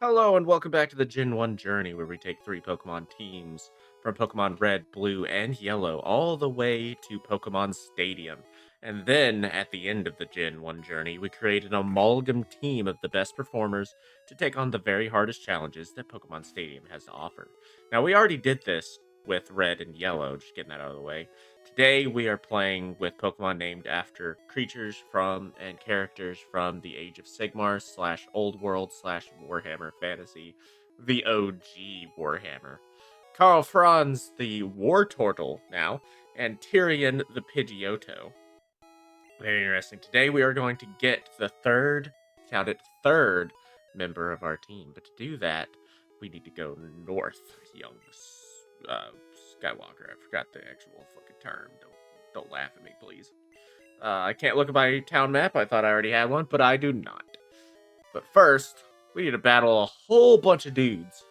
Hello and welcome back to the Gen 1 journey where we take 3 Pokemon teams from Pokemon Red, Blue, and Yellow all the way to Pokemon Stadium. And then at the end of the Gen 1 journey, we create an amalgam team of the best performers to take on the very hardest challenges that Pokemon Stadium has to offer. Now, we already did this with Red and Yellow, just getting that out of the way. Today, we are playing with Pokemon named after creatures from and characters from the Age of Sigmar slash Old World slash Warhammer Fantasy, the OG Warhammer. Carl Franz, the War Turtle now, and Tyrion, the Pidgeotto. Very interesting. Today, we are going to get the third, count it, third member of our team. But to do that, we need to go north, young uh, Skywalker. I forgot the actual fucking term. Don't laugh at me, please. I can't look at my town map. I thought I already had one, but I do not. But first, we need to battle a whole bunch of dudes.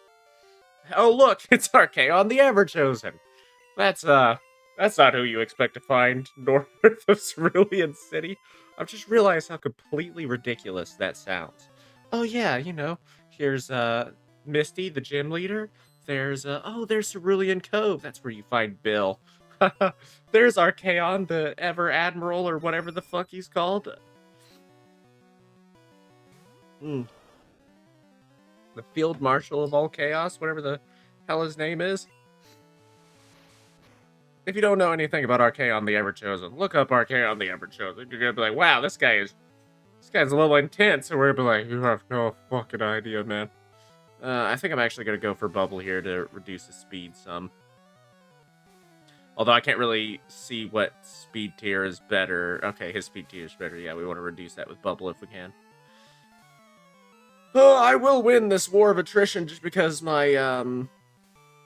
Oh look, it's Archaon the Ever-Chosen. That's not who you expect to find north of Cerulean City. I've just realized how completely ridiculous that sounds. Oh yeah, here's Misty, the gym leader. There's Cerulean Cove. That's where you find Bill. There's Archaon, the Ever Admiral, or whatever the fuck he's called. Mm, the Field Marshal of all Chaos, whatever the hell his name is. If you don't know anything about Archaon the Ever-Chosen, look up Archaon the Ever-Chosen. You're gonna be like, wow, this guy's a little intense. And we're gonna be like, you have no fucking idea, man. I think I'm actually gonna go for Bubble here to reduce the speed some. Although I can't really see what speed tier is better. Okay, his speed tier is better. Yeah, we want to reduce that with Bubble if we can. Oh, I will win this war of attrition just because my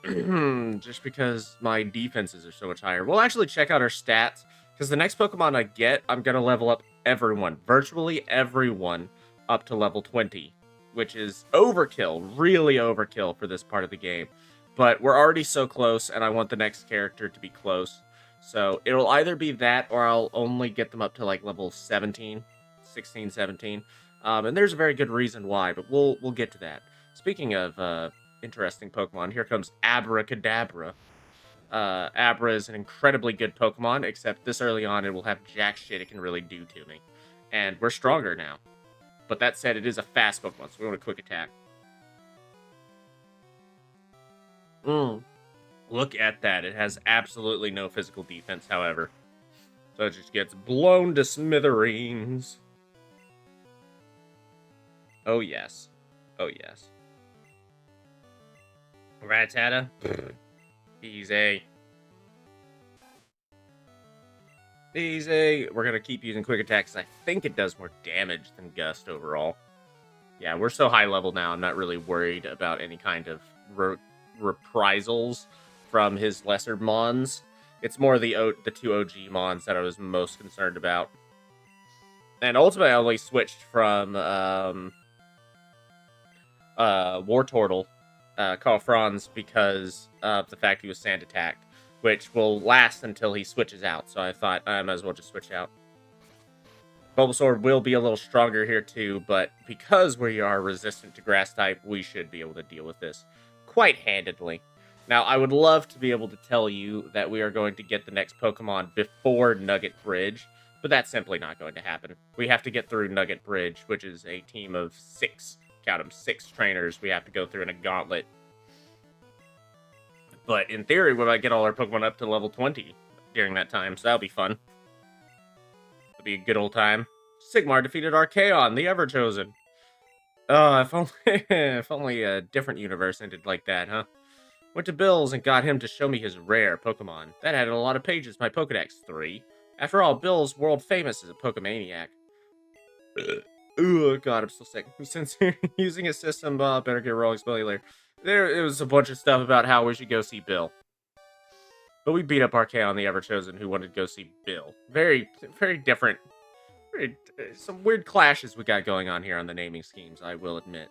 my defenses are so much higher. We'll actually check out our stats because the next Pokemon I get, I'm gonna level up everyone, virtually everyone, up to level 20, which is overkill, really overkill for this part of the game. But we're already so close, and I want the next character to be close. So it'll either be that, or I'll only get them up to like level 17, 16, 17. And there's a very good reason why, but we'll get to that. Speaking of interesting Pokemon, here comes Abracadabra. Abra is an incredibly good Pokemon, except this early on it will have jack shit it can really do to me. And we're stronger now. But that said, it is a fast Pokemon, so we want a quick attack. Look at that. It has absolutely no physical defense, however. So it just gets blown to smithereens. Oh, yes. Oh, yes. Rattata. Easy. Easy. We're going to keep using quick attacks. I think it does more damage than Gust overall. Yeah, we're so high level now, I'm not really worried about any kind of reprisals from his lesser Mons. It's more the 2 OG Mons that I was most concerned about. And ultimately, I only switched from War Turtle, Carl Franz, because of the fact he was sand attacked, which will last until he switches out. So I thought I might as well just switch out. Bulbasaur will be a little stronger here too, but because we are resistant to grass type, we should be able to deal with this quite handedly. Now, I would love to be able to tell you that we are going to get the next Pokemon before Nugget Bridge, but that's simply not going to happen. We have to get through Nugget Bridge, which is a team of 6, count them, 6 trainers we have to go through in a gauntlet. But in theory, we might get all our Pokemon up to level 20 during that time, so that'll be fun. It'll be a good old time. Sigmar defeated Archaon, the Ever-Chosen. If only a different universe ended like that, huh? Went to Bill's and got him to show me his rare Pokemon. That added a lot of pages to my Pokedex. 3. After all, Bill's world famous as a Pokemaniac. Oh god, I'm still sick. Since using his system, better get rolling spelling later. It was a bunch of stuff about how we should go see Bill. But we beat up Archaon the Ever-Chosen, who wanted to go see Bill. Very, very different. Some weird clashes we got going on here on the naming schemes, I will admit.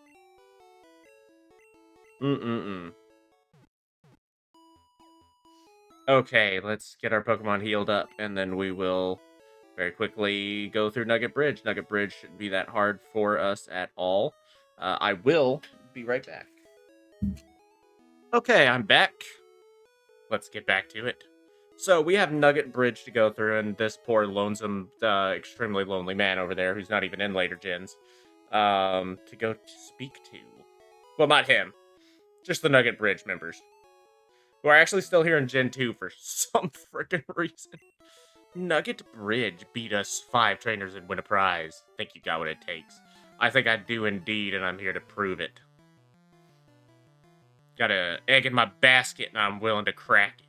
Okay, let's get our Pokemon healed up, and then we will very quickly go through Nugget Bridge. Nugget Bridge shouldn't be that hard for us at all. I will be right back. Okay, I'm back. Let's get back to it. So we have Nugget Bridge to go through, and this poor lonesome, extremely lonely man over there who's not even in later gens, to go to speak to. Well, not him, just the Nugget Bridge members, who are actually still here in Gen 2 for some freaking reason. Nugget Bridge beat us 5 trainers and win a prize. Think you got what it takes. I think I do indeed, and I'm here to prove it. Got an egg in my basket, and I'm willing to crack it.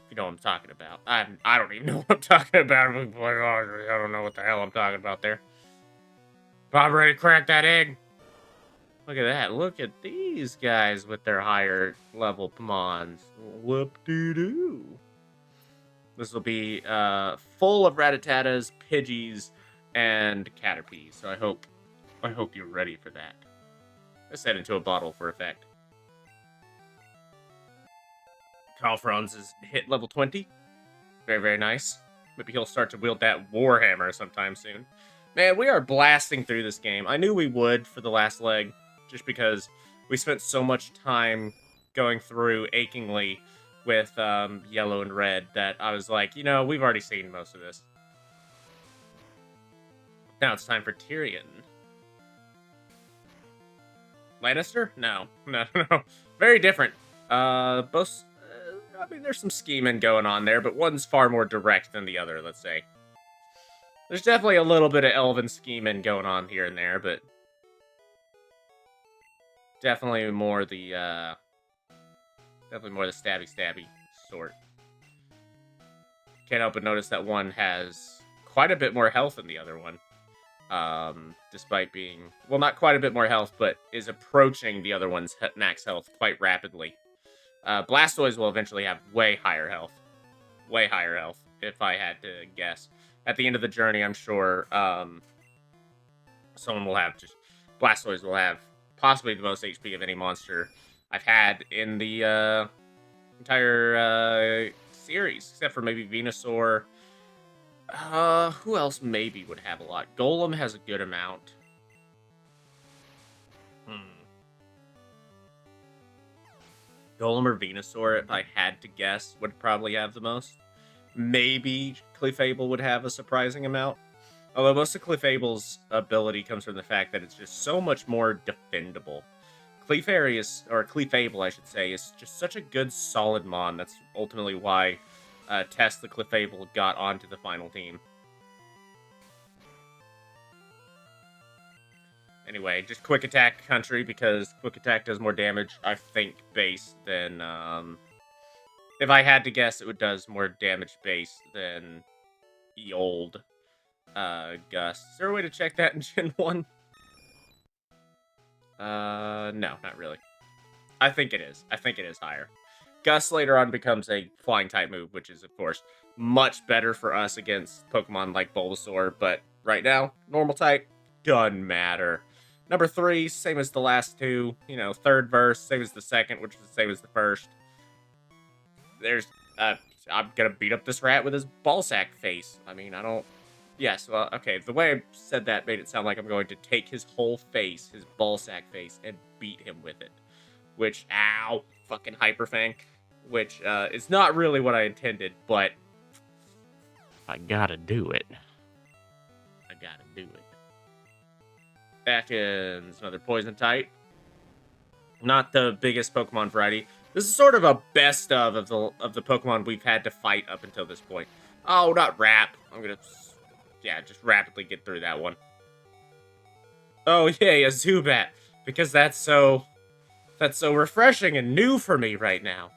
If you know what I'm talking about. I don't even know what I'm talking about. I don't know what the hell I'm talking about there. But I'm ready to crack that egg. Look at that. Look at these guys with their higher level Pokemons. Whoop-dee-doo. This will be full of Rattatatas, Pidgeys, and Caterpies. So I hope you're ready for that. Let's head into a bottle for effect. Carl Franz is hit level 20. Very, very nice. Maybe he'll start to wield that Warhammer sometime soon. Man, we are blasting through this game. I knew we would for the last leg, just because we spent so much time going through achingly with yellow and red that I was like, you know, we've already seen most of this. Now it's time for Tyrion. Lannister? No. No. Very different. Both... I mean, there's some scheming going on there, but one's far more direct than the other, let's say. There's definitely a little bit of elven scheming going on here and there, but... Definitely more the stabby sort. Can't help but notice that one has quite a bit more health than the other one. Despite being... Well, not quite a bit more health, but is approaching the other one's max health quite rapidly. Blastoise will eventually have way higher health. Way higher health, if I had to guess. At the end of the journey, I'm sure someone will have just... Blastoise will have possibly the most HP of any monster I've had in the entire series, except for maybe Venusaur. Who else maybe would have a lot? Golem has a good amount. Golem or Venusaur, if I had to guess, would probably have the most. Maybe Clefable would have a surprising amount. Although most of Clefable's ability comes from the fact that it's just so much more defendable. Clefairy is, or Clefable, I should say, is just such a good, solid mon. That's ultimately why Tess the Clefable got onto the final team. Anyway, just Quick Attack country, because Quick Attack does more damage, I think, base than... if I had to guess, it does more damage base than the old Gus. Is there a way to check that in Gen 1? No, not really. I think it is. I think it is higher. Gus later on becomes a flying type move, which is, of course, much better for us against Pokemon like Bulbasaur, but right now, normal type, doesn't matter. Number 3, same as the last two. You know, third verse, same as the second, which is the same as the first. There's, I'm gonna beat up this rat with his ballsack face. I mean, I don't... Yes, well, okay, the way I said that made it sound like I'm going to take his whole face, his ballsack face, and beat him with it. Which, ow, fucking Hyperfang. Which, is not really what I intended, but... I gotta do it. I gotta do it. Ekans, another poison type. Not the biggest Pokemon variety. This is sort of a best of the Pokemon we've had to fight up until this point. Oh, not Rap. I'm gonna, yeah, just rapidly get through that one. Oh yay, a Zubat, because that's so refreshing and new for me right now.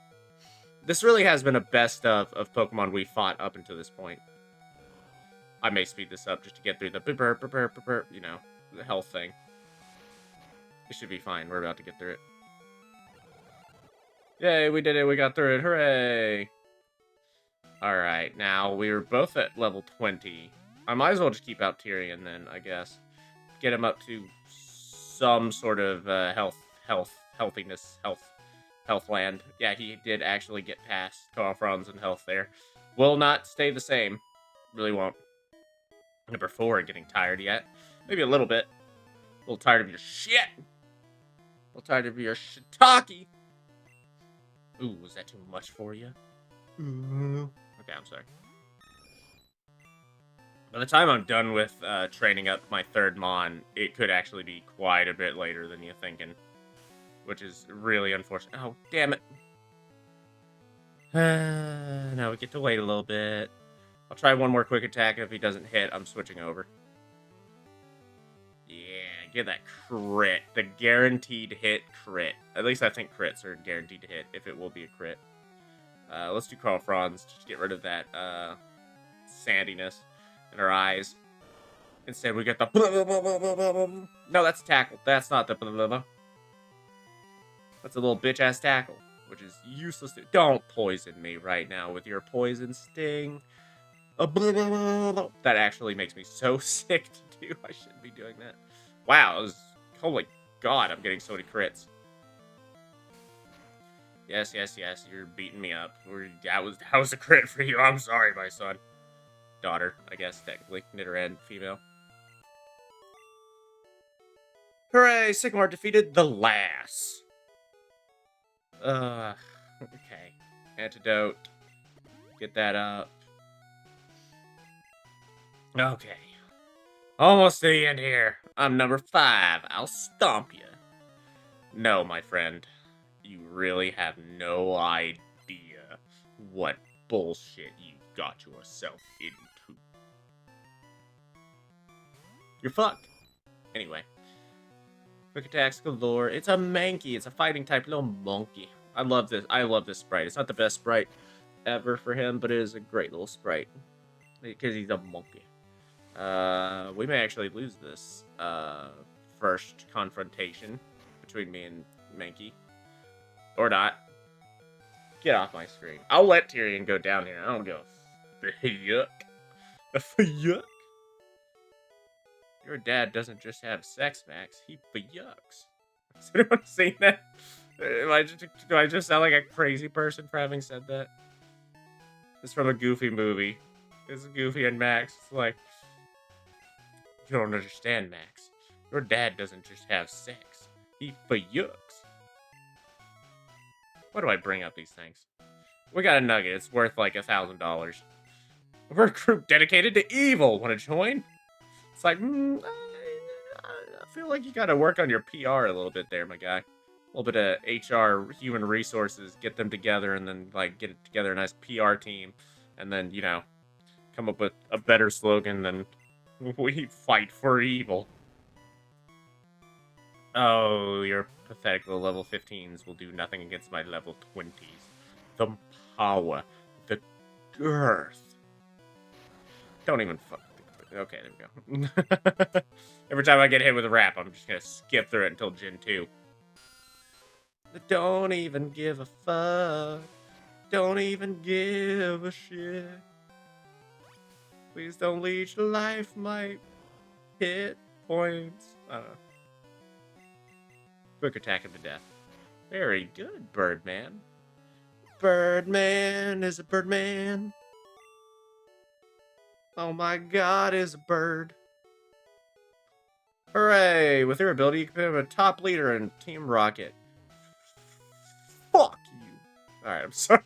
This really has been a best of Pokemon we fought up until this point. I may speed this up just to get through the you know, the health thing. It should be fine. We're about to get through it. Yay, we did it. We got through it. Hooray. Alright, now we were both at level 20. I might as well just keep out Tyrion then, I guess. Get him up to some sort of healthiness, health land. Yeah, he did actually get past Carl in health there. Will not stay the same. Really won't. Number 4, getting tired yet. Maybe a little bit. A little tired of your shit. tired of your shiitake. Ooh, was that too much for you? Okay, I'm sorry. By the time I'm done with training up my third Mon, it could actually be quite a bit later than you're thinking. Which is really unfortunate. Oh, damn it. Now we get to wait a little bit. I'll try one more quick attack. If he doesn't hit, I'm switching over. Yeah, get that crit. The guaranteed hit crit. At least I think crits are guaranteed to hit, if it will be a crit. Let's do Carl Franz. Just get rid of that sandiness in our eyes. Instead, we get the... No, that's tackle. That's not the... That's a little bitch-ass tackle, which is useless. Don't poison me right now with your poison sting. That actually makes me so sick to do. I shouldn't be doing that. Wow, holy god, I'm getting so many crits. Yes, you're beating me up. That was a crit for you. I'm sorry, my son. Daughter, I guess, technically. Knitter and female. Hooray! Sigmar defeated the Lass. Okay. Antidote. Get that up. Okay. Almost to the end here. I'm number 5. I'll stomp you. No, my friend. You really have no idea what bullshit you got yourself into. You're fucked. Anyway. Quick attacks galore. It's a Mankey. It's a fighting type little monkey. I love this. I love this sprite. It's not the best sprite ever for him, but it is a great little sprite. Because he's a monkey. We may actually lose this first confrontation between me and Mankey. Or not. Get off my screen. I'll let Tyrion go down here. I don't give a yuck. A yuck. Your dad doesn't just have sex, Max. He yucks. Has anyone seen that? Do I just sound like a crazy person for having said that? It's from a Goofy movie. It's Goofy and Max. It's like, you don't understand, Max. Your dad doesn't just have sex. He yucks. Why do I bring up these things? We got a nugget. It's worth like $1,000. We're a group dedicated to evil. Want to join? It's like, I feel like you got to work on your PR a little bit there, my guy. A little bit of HR, human resources, get them together, and then like get it together a nice PR team, and then come up with a better slogan than "We fight for evil." Oh, your pathetic little level 15s will do nothing against my level 20s. The power, the girth. Don't even fuck. Okay, there we go. Every time I get hit with a rap, I'm just gonna skip through it until Gen 2. Don't even give a fuck. Don't even give a shit. Please don't leech life my hit points. I don't know. Quick attack him to death. Very good, Birdman. Birdman is a birdman. Oh my god, is a bird. Hooray! With your ability, you can become a top leader in Team Rocket. Fuck you. Alright, I'm sorry.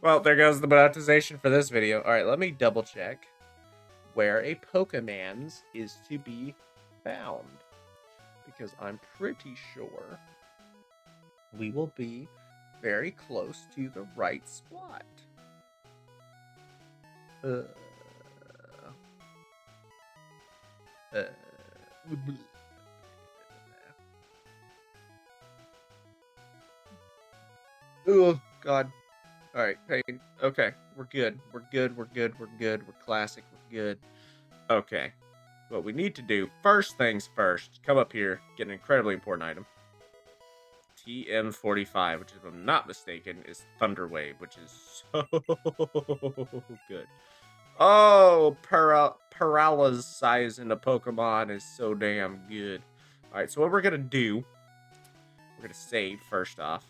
Well, there goes the monetization for this video. Alright, let me double check where a Pokemon's is to be found. Because I'm pretty sure we will be very close to the right spot. Oh, God. Alright, pain. Okay, we're good. We're good. We're classic. We're good. Okay. What we need to do, first things first, come up here, get an incredibly important item. TM45, which, if I'm not mistaken, is Thunder Wave, which is so good. Oh, paralyzing a Pokemon is so damn good. Alright, so what we're going to do, we're going to save first off.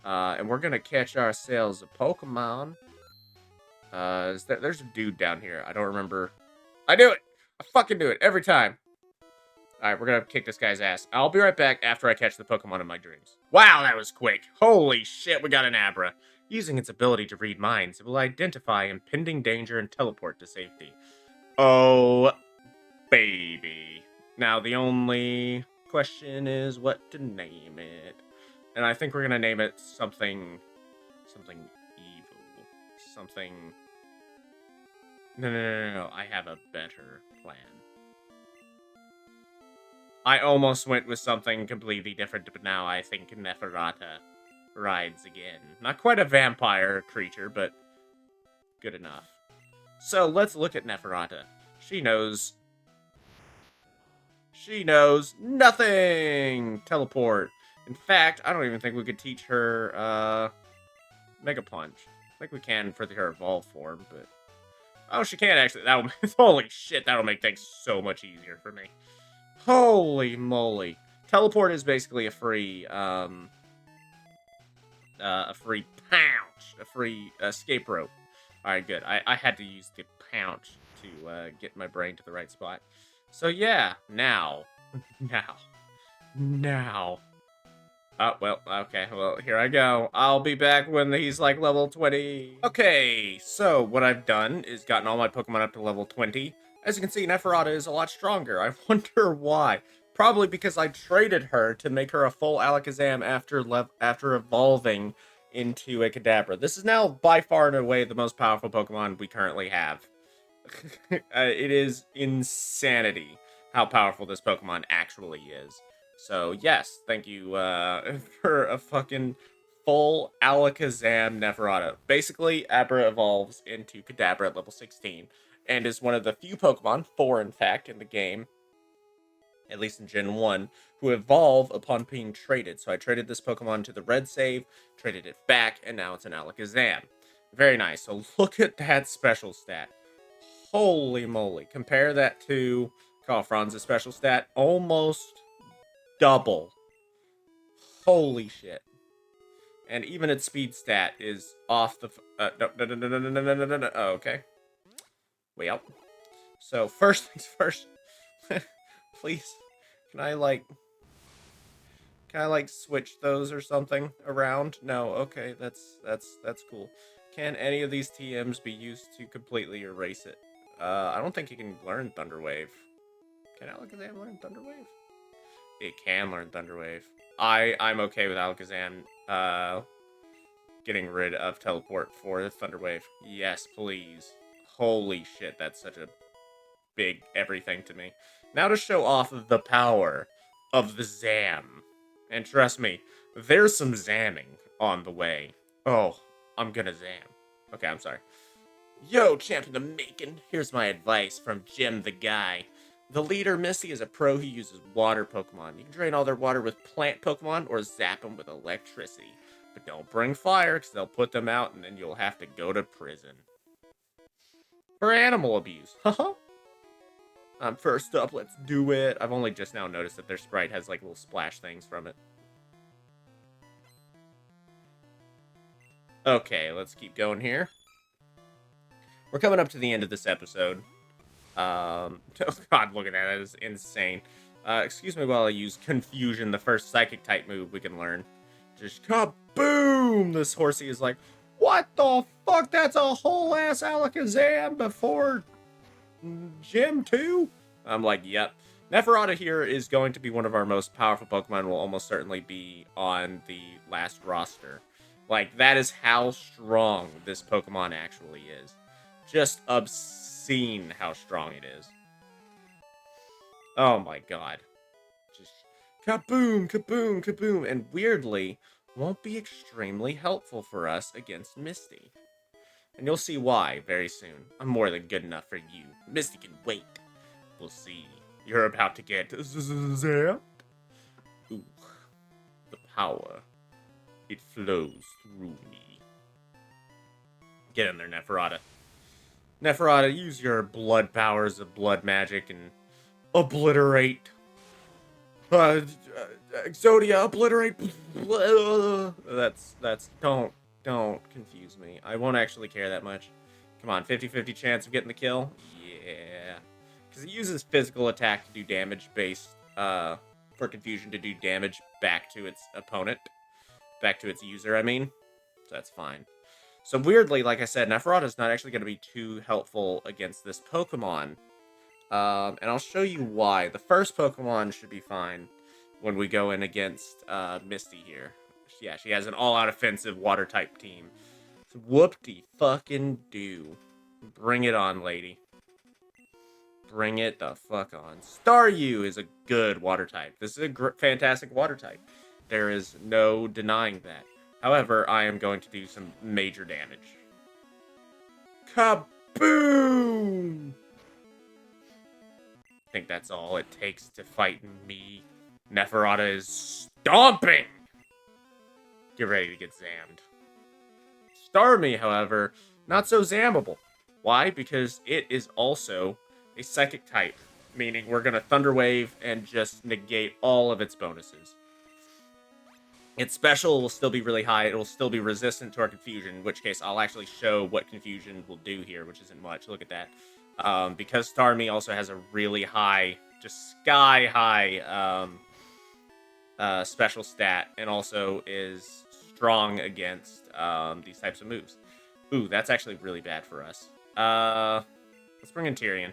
And we're going to catch ourselves a Pokemon. There's a dude down here. I don't remember. I do it! I fucking do it every time. Alright, we're gonna kick this guy's ass. I'll be right back after I catch the Pokemon in my dreams. Wow, that was quick. Holy shit, we got an Abra. Using its ability to read minds, it will identify impending danger and teleport to safety. Oh, baby. Now, the only question is what to name it. And I think we're gonna name it something evil. Something... No. I have a better plan. I almost went with something completely different, but now I think Neferata rides again. Not quite a vampire creature, but good enough. So let's look at Neferata. She knows nothing! Teleport. In fact, I don't even think we could teach her, Mega Punch. I think we can for her evolved form, but... Oh, she can actually. That'll... Holy shit, that'll make things so much easier for me. Holy moly. Teleport is basically a free pouch. A free escape rope. Alright, good. I had to use the pouch to get my brain to the right spot. So yeah, now. Now. Oh, well, okay, well, here I go. I'll be back when he's, like, level 20. Okay, so what I've done is gotten all my Pokemon up to level 20. As you can see, Neferata is a lot stronger. I wonder why. Probably because I traded her to make her a full Alakazam after evolving into a Kadabra. This is now, by far and away, the most powerful Pokemon we currently have. It is insanity how powerful this Pokemon actually is. So, yes, thank you for a fucking full Alakazam Neferata. Basically, Abra evolves into Kadabra at level 16, and is one of the few Pokemon, 4 in fact, in the game, at least in Gen 1, who evolve upon being traded. So I traded this Pokemon to the red save, traded it back, and now it's an Alakazam. Very nice. So look at that special stat. Holy moly. Compare that to Franz's special stat. Almost double. Holy shit. And even its speed stat is off the... No. Oh, okay. Well. So, first things first. Please. Can I, like, switch those or something around? No. Okay, that's cool. Can any of these TMs be used to completely erase it? I don't think you can learn Thunder Wave. Can Alakazam learn Thunder Wave? It can learn Thunder Wave. I'm okay with Alakazam getting rid of Teleport for Thunder Wave. Yes, please. Holy shit, that's such a big everything to me. Now to show off the power of the ZAM. And trust me, there's some zamming on the way. Oh, I'm gonna zam. Okay, I'm sorry. Yo, champ in the making. Here's my advice from Jim the guy. The leader, Misty, is a pro who uses water Pokemon. You can drain all their water with plant Pokemon or zap them with electricity. But don't bring fire, because they'll put them out and then you'll have to go to prison. For animal abuse. Haha. First up, let's do it. I've only just now noticed that their sprite has, like, little splash things from it. Okay, let's keep going here. We're coming up to the end of this episode. Oh god, look at that. That is insane. Excuse me while I use Confusion, the first Psychic-type move we can learn. Just kaboom! This horsey is like, what the fuck? That's a whole-ass Alakazam before Gym 2? I'm like, yep. Neferata here is going to be one of our most powerful Pokemon, will almost certainly be on the last roster. Like, that is how strong this Pokemon actually is. Just obscene how strong it is. Oh my god. Just kaboom, kaboom, kaboom. And weirdly, won't be extremely helpful for us against Misty. And you'll see why very soon. I'm more than good enough for you. Misty can wait. We'll see. You're about to get zapped. Ooh. The power. It flows through me. Get in there, Neferata. Neferata, use your blood powers of blood magic and obliterate. Exodia, obliterate. That's, don't confuse me. I won't actually care that much. Come on, 50-50 chance of getting the kill? Yeah. Because it uses physical attack to do damage based for Confusion to do damage back to its opponent, back to its user, I mean. So that's fine. So weirdly, like I said, Neferata is not actually going to be too helpful against this Pokemon. And I'll show you why. The first Pokemon should be fine when we go in against Misty here. Yeah, she has an all-out offensive Water-type team. So whoop-de-fucking-do. Bring it on, lady. Bring it the fuck on. Staryu is a good Water-type. This is a fantastic Water-type. There is no denying that. However, I am going to do some major damage. Kaboom! I think that's all it takes to fight me. Neferata is stomping! Get ready to get zammed. Starmie, however, not so zammable. Why? Because it is also a psychic type, meaning we're going to Thunder Wave and just negate all of its bonuses. Its special will still be really high. It will still be resistant to our Confusion, in which case I'll actually show what Confusion will do here, which isn't much. Look at that. Because Starmie also has a really high, just sky-high special stat, and also is strong against these types of moves. Ooh, that's actually really bad for us. Let's bring in Tyrion,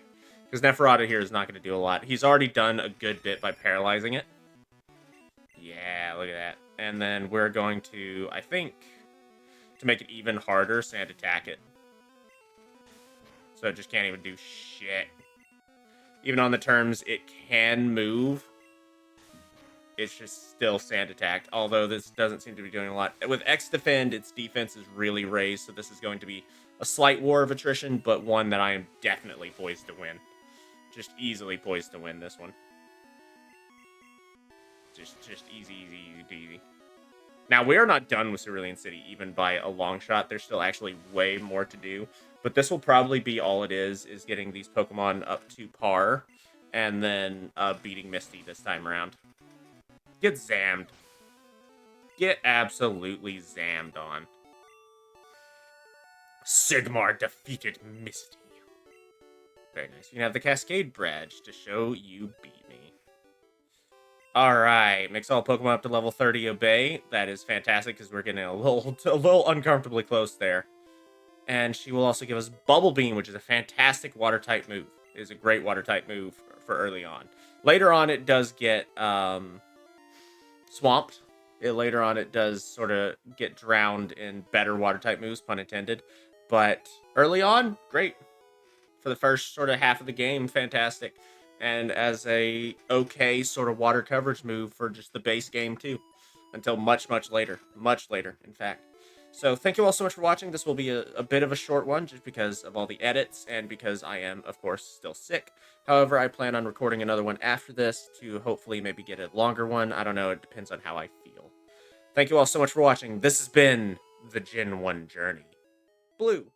because Neferata here is not going to do a lot. He's already done a good bit by paralyzing it. Yeah, look at that. And then we're going to, I think, to make it even harder, Sand Attack it. So it just can't even do shit. Even on the terms it can move, it's just still Sand Attacked. Although this doesn't seem to be doing a lot. With X Defend, its defense is really raised, so this is going to be a slight war of attrition, but one that I am definitely poised to win. Just easily poised to win this one. Just easy peasy. Now, we are not done with Cerulean City, even by a long shot. There's still actually way more to do. But this will probably be all it is getting these Pokemon up to par, and then beating Misty this time around. Get zammed. Get absolutely zammed on. Sigmar defeated Misty. Very nice. You can have the Cascade Badge to show you beat me. Alright, mix all Pokemon up to level 30 Obey. That is fantastic, because we're getting a little uncomfortably close there. And she will also give us Bubble Beam, which is a fantastic Water-type move. It is a great Water-type move for early on. Later on, it does get swamped. Later on, it does sort of get drowned in better Water-type moves, pun intended. But early on, great. For the first sort of half of the game, fantastic. And as a okay sort of water coverage move for just the base game too. Until much later. Much later, in fact. So thank you all so much for watching. This will be a bit of a short one just because of all the edits and because I am, of course, still sick. However, I plan on recording another one after this to hopefully maybe get a longer one. I don't know. It depends on how I feel. Thank you all so much for watching. This has been the Gen 1 Journey. Blue.